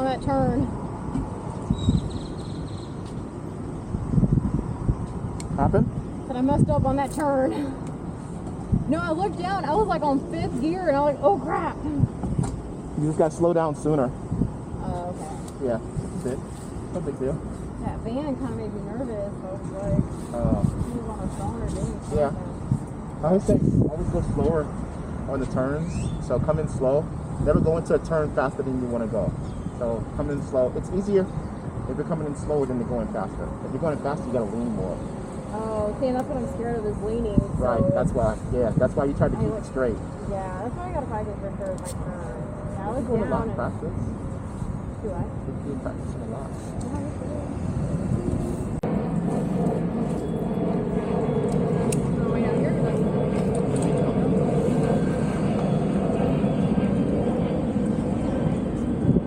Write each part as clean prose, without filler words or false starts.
that turn. Happened? But I messed up on that turn. No, I looked down. I was like on 5th gear, and I was like, oh crap. You just gotta slow down sooner. Oh, okay. Yeah, that's it. No big deal. That van kind of made me nervous. I was like, he was on a phone or doing something. Yeah. I would say always go slower on the turns. So come in slow. Never go into a turn faster than you want to go. So come in slow. It's easier if you're coming in slower than you're going faster. If you're going faster, you gotta lean more. Oh, see, that's what I'm scared of is leaning. So Right. That's why. Yeah. That's why you try to keep it straight. Yeah, that's why I gotta practice for sure with my turn. Yeah, I was Doing a down lot and of practice. do I? You're practicing a lot. Oh, yeah, here we go.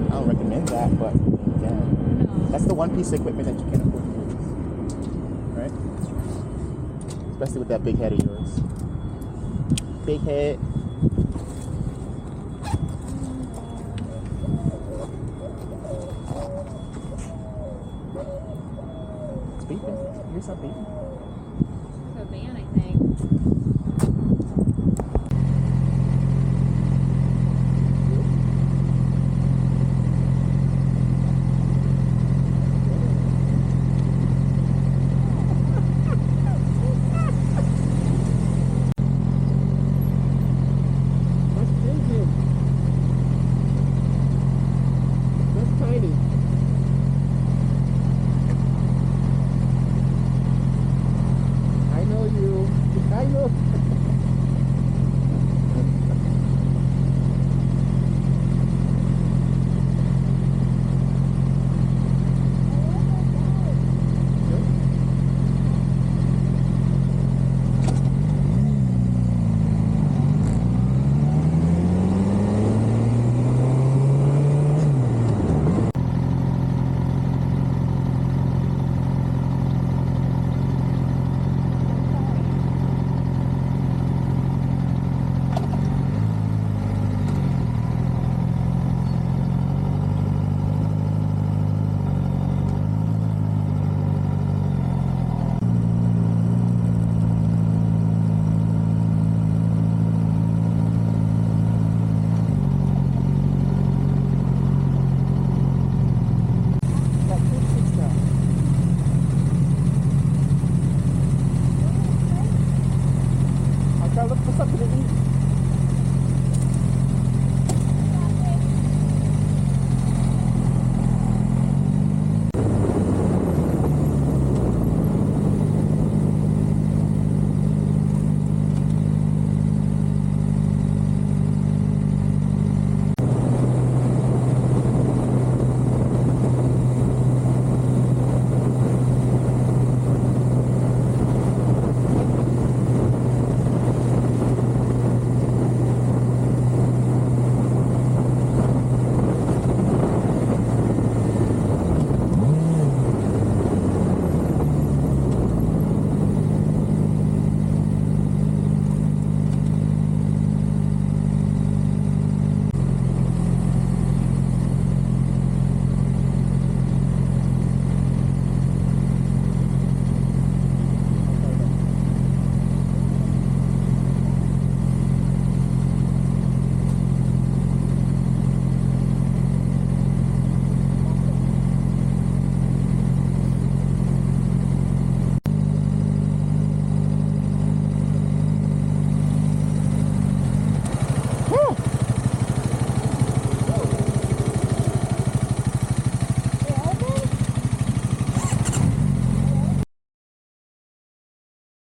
I don't recommend that, but yeah. No. That's the one piece of equipment that you can't afford to use. Right? Especially with that big head of yours. Big head. It's beeping. You hear something beeping? It's a van, I think. That's crazy. That's tiny. I know you. I know. I gotta look for something to eat.